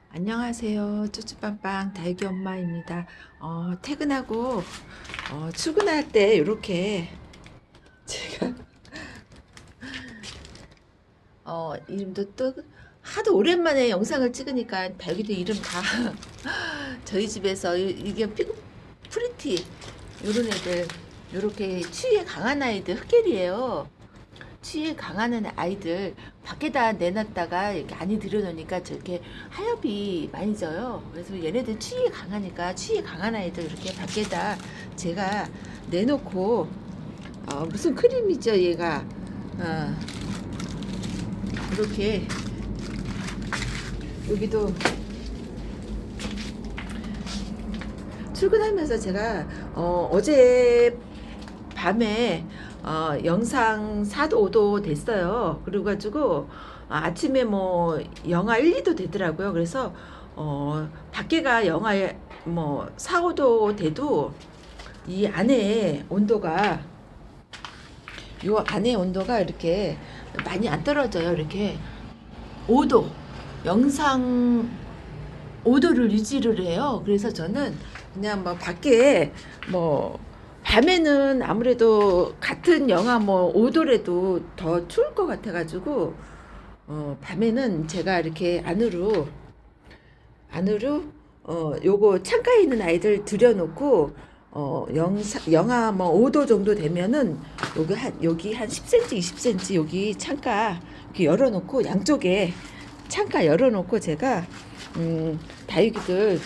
안녕하세요. 쭈쭈빵빵 다육이 엄마입니다. 퇴근하고 출근할 때 이렇게 제가 이름도 또 하도 오랜만에 영상을 찍으니까 다육이들 이름 다 저희 집에서 이게 피그 프리티 요런 애들, 요렇게 추위에 강한 아이들 흑개리예요. 추위에 강한 아이들 밖에다 내놨다가 이렇게 안에 들여놓으니까 저렇게 하엽이 많이 져요. 그래서 얘네들 추위에 강하니까 추위에 강한 아이들 이렇게 밖에다 제가 내놓고 무슨 크림이죠 얘가. 어, 이렇게 여기도 출근하면서 제가 어제 밤에 영상 4도 5도 됐어요. 그래 가지고 아침에 뭐 영하 1, 2도 되더라고요. 그래서 밖에가 영하 뭐 4, 5도 돼도 이 안에 온도가 요 안에 온도가 이렇게 많이 안 떨어져요. 이렇게 5도 영상 5도를 유지를 해요. 그래서 저는 그냥 뭐 밖에 뭐 밤에는 아무래도 같은 영하 뭐 5도라도 더 추울 것 같아가지고 밤에는 제가 이렇게 안으로 요거 창가에 있는 아이들 들여놓고 영하 뭐 5도 정도 되면은 여기 한 10cm 20cm 여기 창가 이렇게 열어놓고 양쪽에 창가 열어놓고 제가 다육이들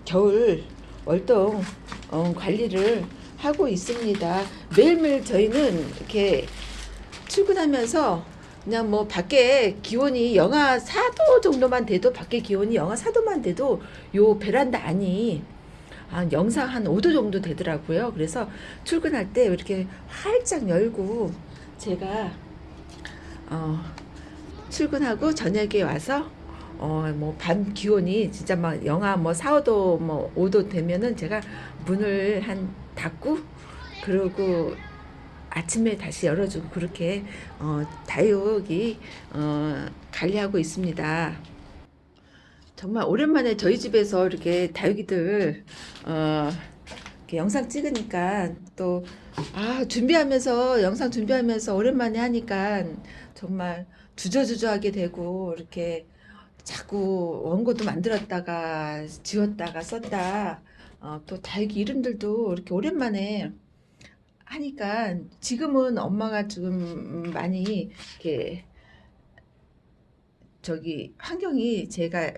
겨울 월동 관리를 하고 있습니다. 매일매일 저희는 이렇게 출근하면서 그냥 뭐 밖에 기온이 영하 4도 정도만 돼도 밖에 기온이 영하 4도만 돼도 요 베란다 안이 영상 한 5도 정도 되더라고요. 그래서 출근할 때 이렇게 활짝 열고 제가 어, 출근하고 저녁에 와서 뭐 밤 기온이 진짜 막 영하 뭐 4, 5도 뭐 5도 되면은 제가 문을 한 닫고 그러고 아침에 다시 열어주고 그렇게 다육이 관리하고 있습니다. 정말 오랜만에 저희 집에서 이렇게 다육이들 이렇게 영상 찍으니까 또 준비하면서 영상 준비하면서 오랜만에 하니까 정말 주저주저하게 되고 이렇게 자꾸 원고도 만들었다가 지웠다가 썼다. 또 다육이 이름들도 이렇게 오랜만에 하니까 지금은 엄마가 지금 많이 이렇게 저기 환경이 제가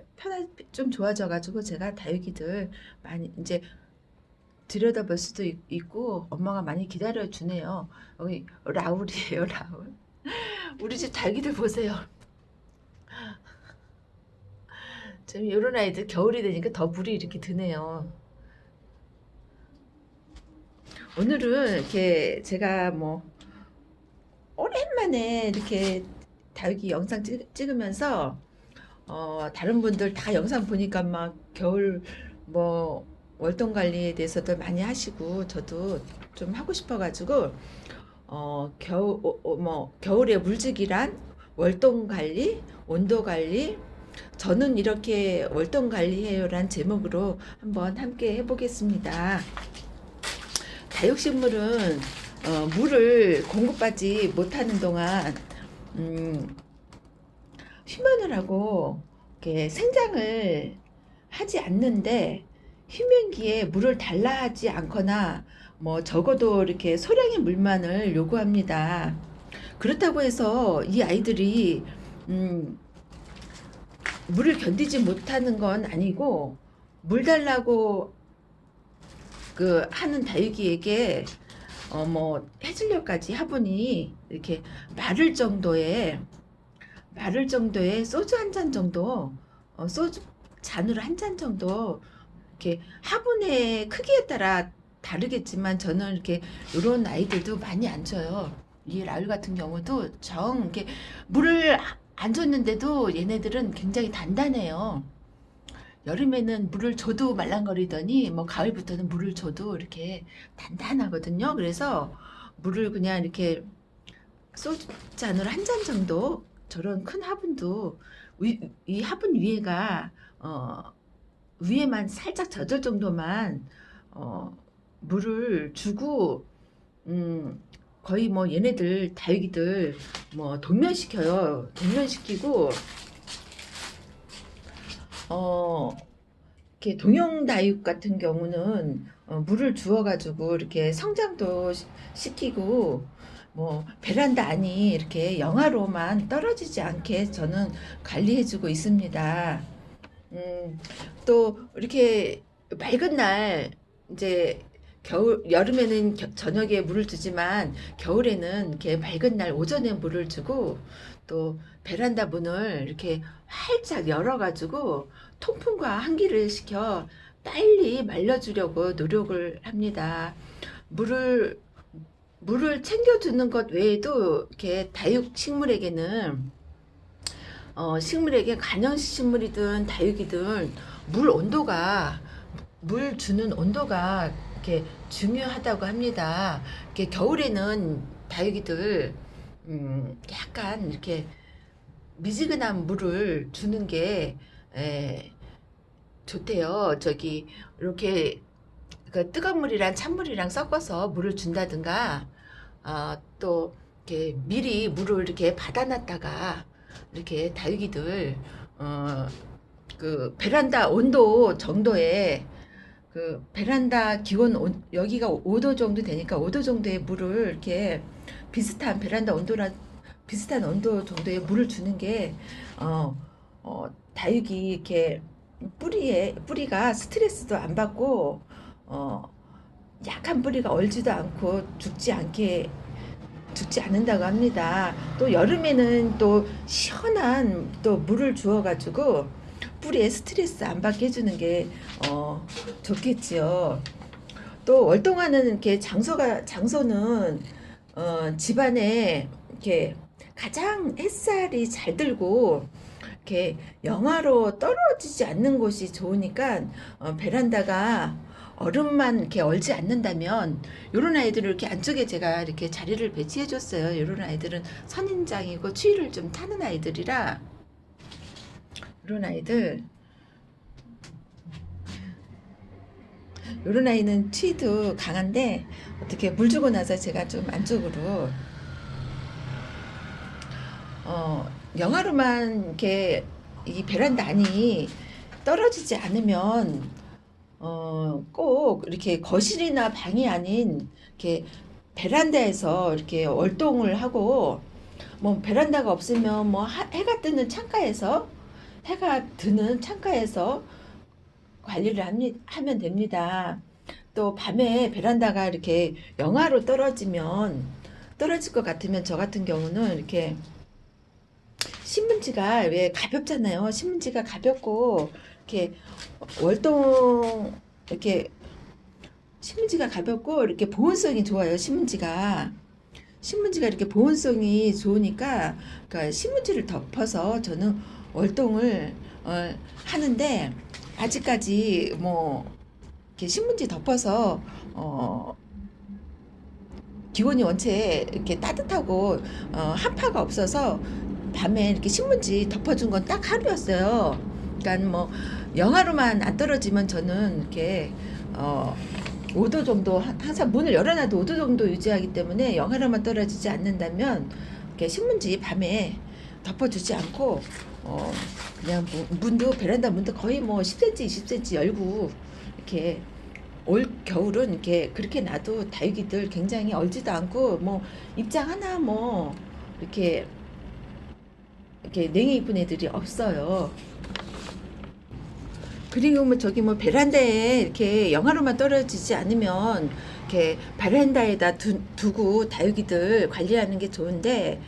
좀 좋아져가지고 제가 다육이들 많이 이제 들여다볼 수도 있고 엄마가 많이 기다려 주네요. 여기 라울이에요, 라울. 우리 집 다육이들 보세요. 지금 이런 아이들 겨울이 되니까 더 물이 이렇게 드네요. 오늘은 이렇게 제가 뭐 오랜만에 이렇게 다육이 영상 찍으면서 다른 분들 다 영상 보니까 막 겨울 뭐 월동 관리에 대해서도 많이 하시고 저도 좀 하고 싶어가지고 뭐 겨울에 물주기란 월동 관리, 온도 관리, 저는 이렇게 월동 관리해요란 제목으로 한번 함께 해보겠습니다. 다육식물은 물을 공급받지 못하는 동안 음, 휴면을 하고 이렇게 생장을 하지 않는데 휴면기에 물을 달라 하지 않거나 뭐 적어도 이렇게 소량의 물만을 요구합니다. 그렇다고 해서 이 아이들이 음, 물을 견디지 못하는 건 아니고 물 달라고 그 하는 다육이에게 뭐 해주려까지 화분이 이렇게 마를 정도의 소주 한 잔 정도 소주 잔으로 한 잔 정도 이렇게 화분의 크기에 따라 다르겠지만 저는 이렇게 이런 아이들도 많이 안 줘요. 이 라울 같은 경우도 이렇게 물을 안 줬는데도 얘네들은 굉장히 단단해요. 여름에는 물을 줘도 말랑거리더니 뭐 가을부터는 물을 줘도 이렇게 단단하거든요. 그래서 물을 그냥 이렇게 소주 잔으로 한 잔 정도 저런 큰 화분도 이 화분 위에가 위에만 살짝 젖을 정도만 어, 물을 주고 음, 거의 뭐 얘네들 다육이들 뭐 동면시켜요. 동면시키고 어 이렇게 동영 다육 같은 경우는 물을 주어가지고 이렇게 성장도 시키고 뭐 베란다 안이 이렇게 영하로만 떨어지지 않게 저는 관리해주고 있습니다. 음, 또 이렇게 맑은 날 이제 여름에는 저녁에 물을 주지만 겨울에는 이렇게 맑은 날 오전에 물을 주고 또 베란다 문을 이렇게 활짝 열어가지고 통풍과 환기를 시켜 빨리 말려주려고 노력을 합니다. 물을 물을 챙겨주는 것 외에도 이렇게 다육 식물에게는 식물에게 관영 식물이든 다육이든 물 온도가 물 주는 온도가 이렇게 중요하다고 합니다. 이렇게 겨울에는 다육이들 약간 이렇게 미지근한 물을 주는 게 좋대요. 저기 이렇게 그 뜨거운 물이랑 찬물이랑 섞어서 물을 준다든가 또 이렇게 미리 물을 이렇게 받아놨다가 이렇게 다육이들 어, 그 베란다 온도 정도의 그 베란다 기온 여기가 5도 정도 되니까 5도 정도의 물을 이렇게 비슷한 베란다 온도랑 비슷한 온도 정도의 물을 주는 게 다육이 이렇게 뿌리가 스트레스도 안 받고 어, 약한 뿌리가 얼지도 않고 죽지 않는다고 합니다. 또 여름에는 또 시원한 또 물을 주어가지고 뿌리에 스트레스 안 받게 해주는 게 좋겠지요. 또 월동하는 이렇게 장소는 집안에 이렇게 가장 햇살이 잘 들고 이렇게 영하로 떨어지지 않는 곳이 좋으니까 베란다가 얼음만 이렇게 얼지 않는다면 요런 아이들을 이렇게 안쪽에 제가 이렇게 자리를 배치해 줬어요. 요런 아이들은 선인장이고 추위를 좀 타는 아이들이라 요런 아이들 요런 아이는 추위도 강한데 어떻게 물 주고 나서 제가 좀 안쪽으로 영하로만 이렇게 이 베란다 안이 떨어지지 않으면 꼭 이렇게 거실이나 방이 아닌 이렇게 베란다에서 이렇게 월동을 하고 뭐 베란다가 없으면 뭐 해가 드는 창가에서 관리를 하면 됩니다. 또 밤에 베란다가 이렇게 영하로 떨어질 것 같으면 저 같은 경우는 이렇게 신문지가 왜 가볍잖아요. 신문지가 가볍고 이렇게 월동 이렇게 신문지가 가볍고 이렇게 보온성이 좋아요. 신문지가 이렇게 보온성이 좋으니까 그러니까 신문지를 덮어서 저는 월동을 하는데 아직까지 뭐 이렇게 신문지 덮어서 기온이 원체 이렇게 따뜻하고 한파가 없어서 밤에 이렇게 신문지 덮어준 건 딱 하루였어요. 그러니까 뭐 영하로만 안 떨어지면 저는 이렇게 5도 정도 항상 문을 열어놔도 5도 정도 유지하기 때문에 영하로만 떨어지지 않는다면 이렇게 신문지 밤에 덮어주지 않고 그냥 베란다 문도 거의 뭐 10cm, 20cm 열고 이렇게 올 겨울은 이렇게 그렇게 놔도 다육이들 굉장히 얼지도 않고 뭐 입장 하나 뭐 이렇게 냉해 입은 애들이 없어요. 그리고 뭐 저기 뭐 베란다에 이렇게 영하로만 떨어지지 않으면 이렇게 베란다에다 두고 다육이들 관리하는 게 좋은데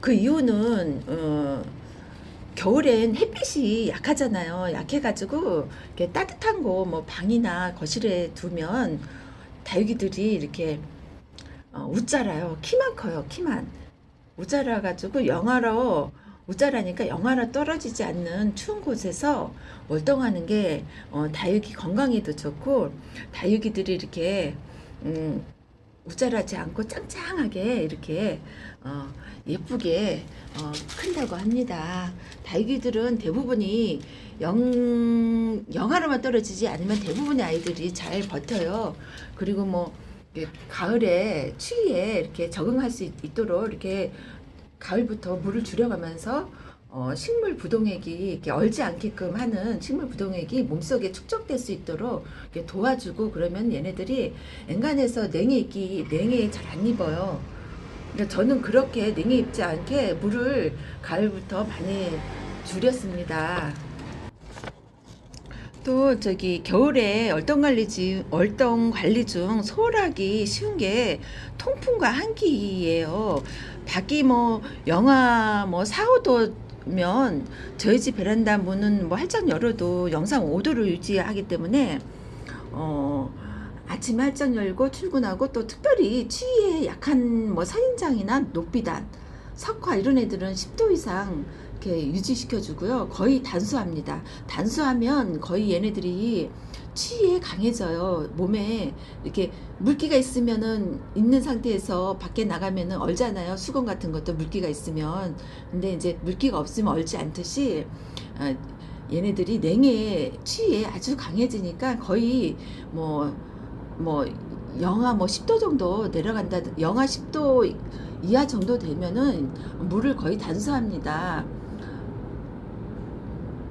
그 이유는 겨울엔 햇빛이 약하잖아요. 약해가지고 이렇게 따뜻한 거 뭐 방이나 거실에 두면 다육이들이 이렇게 웃자라요. 키만 커요. 키만 웃자라가지고 웃자라니까 영하로 떨어지지 않는 추운 곳에서 월동하는 게 다육이 건강에도 좋고 다육이들이 이렇게 음, 우짜라지 않고 짱짱하게 이렇게 예쁘게 큰다고 합니다. 다육이들은 대부분이 영하로만 떨어지지 않으면 대부분의 아이들이 잘 버텨요. 그리고 뭐 가을에 추위에 이렇게 적응할 수 있도록 이렇게 가을부터 물을 줄여가면서 식물 부동액이 이렇게 얼지 않게끔 하는 식물 부동액이 몸속에 축적될 수 있도록 이렇게 도와주고, 그러면 얘네들이 엔간해서 냉해 잘 안 입어요. 그러니까 저는 그렇게 냉해 입지 않게 물을 가을부터 많이 줄였습니다. 또 저기 겨울에 얼덩 관리 중 소홀하기 쉬운 게 통풍과 한기예요. 밖이 뭐 영하 뭐 4, 5도면 저희 집 베란다 문은 뭐 활짝 열어도 영상 5도를 유지하기 때문에 아침에 활짝 열고 출근하고, 또 특별히 추위에 약한 뭐 선인장이나 노비단, 석화 이런 애들은 10도 이상 이렇게 유지시켜 주고요. 거의 단수합니다. 단수하면 거의 얘네들이 추위에 강해져요. 몸에 이렇게 물기가 있는 상태에서 밖에 나가면은 얼잖아요. 수건 같은 것도 물기가 있으면. 근데 이제 물기가 없으면 얼지 않듯이 얘네들이 냉해 추위에 아주 강해지니까 거의 뭐 영하 뭐 10도 정도 내려간다, 영하 10도 이하 정도 되면은 물을 거의 단수합니다.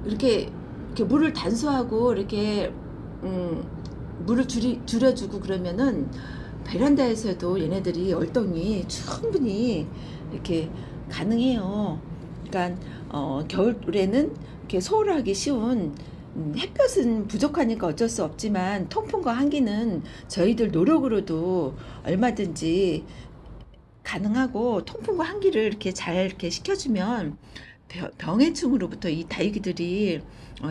이렇게 물을 단수하고 이렇게 물을 줄여주고 그러면은 베란다에서도 얘네들이 얼덩이 충분히 이렇게 가능해요. 그러니까 겨울에는 이렇게 소홀하기 쉬운, 햇볕은 부족하니까 어쩔 수 없지만 통풍과 한기는 저희들 노력으로도 얼마든지 가능하고, 통풍과 한기를 이렇게 잘 이렇게 시켜주면 병해충으로부터 이 다육이들이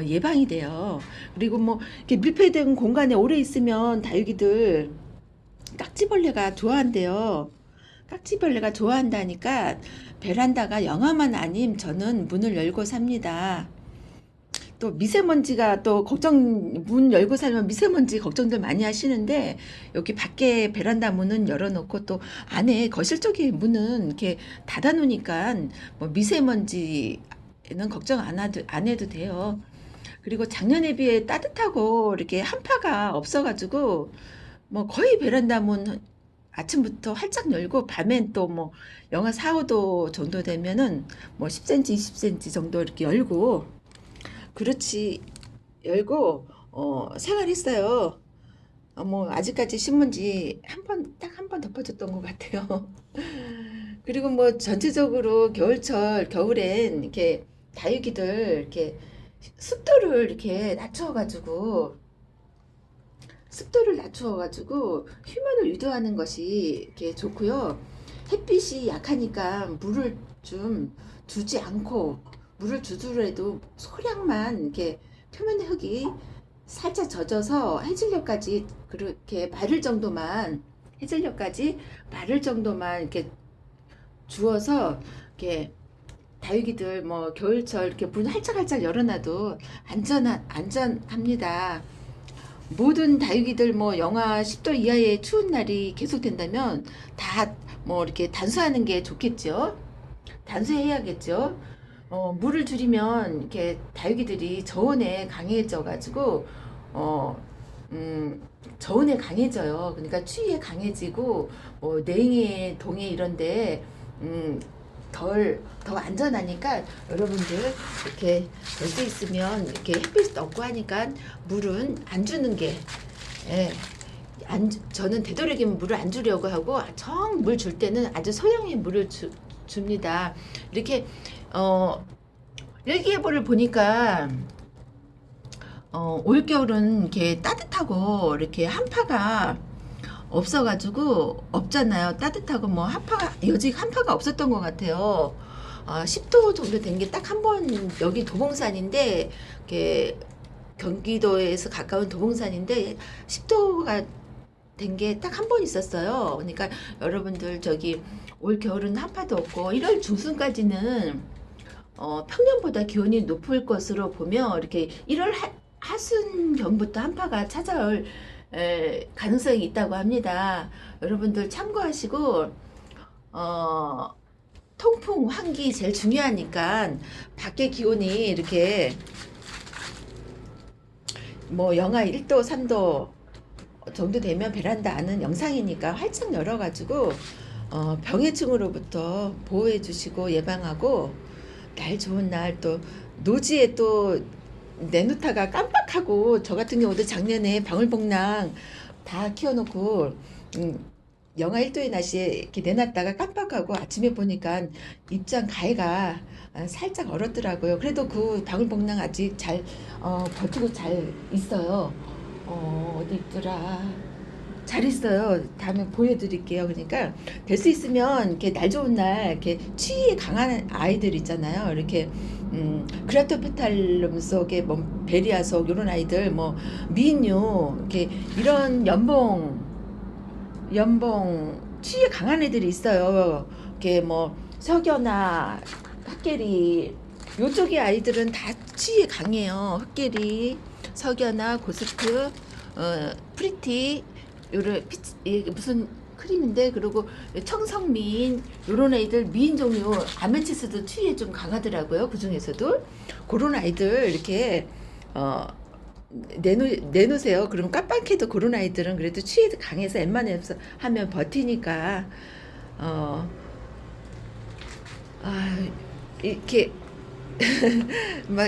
예방이 돼요. 그리고 뭐 이렇게 밀폐된 공간에 오래 있으면 다육이들 깍지벌레가 좋아한대요. 깍지벌레가 좋아한다니까 베란다가 영하만 아님 저는 문을 열고 삽니다. 또 미세먼지가 또 문 열고 살면 미세먼지 걱정들 많이 하시는데, 여기 밖에 베란다 문은 열어놓고 또 안에 거실 쪽에 문은 이렇게 닫아 놓으니까 뭐 미세먼지는 걱정 안 해도 돼요. 그리고 작년에 비해 따뜻하고 이렇게 한파가 없어가지고 뭐 거의 베란다 문 아침부터 활짝 열고, 밤엔 또 뭐 영하 4, 5도 정도 되면은 뭐 10cm, 20cm 정도 이렇게 열고, 그렇지, 열고 생활했어요. 뭐 아직까지 신문지 딱 한 번 덮어줬던 것 같아요. 그리고 뭐 전체적으로 겨울엔 이렇게 다육이들 이렇게 습도를 이렇게 낮추어가지고 휴면을 유도하는 것이 이렇게 좋고요. 햇빛이 약하니까 물을 좀 주지 않고, 물을 주더라도 소량만 이렇게 표면의 흙이 살짝 젖어서 해질녘까지 마를 정도만 이렇게 주어서, 이렇게 다육이들 뭐 겨울철 이렇게 문 활짝활짝 열어놔도 안전합니다. 모든 다육이들 뭐 영하 10도 이하의 추운 날이 계속된다면 다 뭐 이렇게 단수하는 게 좋겠죠. 단수해야겠죠. 물을 줄이면 이렇게 다육이들이 저온에 강해져가지고 저온에 강해져요. 그러니까 추위에 강해지고 냉해, 동해 이런데 더 안전하니까 여러분들 이렇게 될 수 있으면 이렇게 햇빛 없고 하니까 물은 안 주는 게, 예, 저는 되도록이면 물을 안 주려고 하고, 정 물 줄 때는 아주 소량의 물을 줍니다. 이렇게 일기예보를 보니까 올겨울은 이렇게 따뜻하고 이렇게 한파가 없잖아요. 따뜻하고 뭐 여직 한파가 없었던 것 같아요. 10도 정도 된 게 딱 한 번, 여기 도봉산인데, 이렇게 경기도에서 가까운 도봉산인데 10도가 된 게 딱 한 번 있었어요. 그러니까 여러분들 저기 올 겨울은 한파도 없고 1월 중순까지는 평년보다 기온이 높을 것으로 보며, 이렇게 1월 하순경부터 한파가 찾아올 가능성이 있다고 합니다. 여러분들 참고하시고 통풍, 환기 제일 중요하니까 밖에 기온이 이렇게 뭐 영하 1도, 3도 정도 되면 베란다 안은 영상이니까 활짝 열어가지고 병해충으로부터 보호해 주시고 예방하고 날 좋은 날 또 노지에 또 내놓다가 깜빡하고 저 같은 경우도 작년에 방울복랑 다 키워놓고 영하 1도의 날씨에 이렇게 내놨다가 깜빡하고 아침에 보니까 입장 가해가 살짝 얼었더라고요. 그래도 그 방울복랑 아직 잘 버티고 잘 있어요. 어디 있더라. 잘 있어요. 다음에 보여드릴게요. 그러니까 될 수 있으면 이렇게 날 좋은 날 이렇게 추위에 강한 아이들 있잖아요. 이렇게 그라토페탈룸 속에 뭐 베리아 속 이런 아이들 뭐 미인류 이렇게 이런 연봉 추위에 강한 애들이 있어요. 이렇게 뭐 석연아, 흑계리 요쪽의 아이들은 다 추위에 강해요. 흑계리, 석연아, 고스트, 프리티 요런 무슨 크림인데 그리고 청성미인 요런 아이들 미인 종류 아메치스도 추위에 좀 강하더라고요. 그 중에서도 그런 아이들 이렇게 내놓으세요. 그럼 깜빡해도 그런 아이들은 그래도 추위에 강해서 웬만해서 하면 버티니까 어, 이렇게 막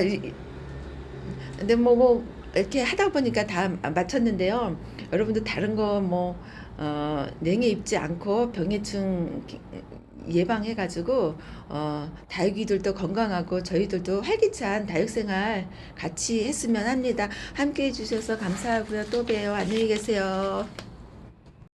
근데 뭐 이렇게 하다 보니까 다 맞췄는데요. 여러분들 다른 거 뭐 냉해 입지 않고 병해충 예방해가지고 다육이들도 건강하고 저희들도 활기찬 다육생활 같이 했으면 합니다. 함께 해주셔서 감사하고요. 또 봬요. 안녕히 계세요.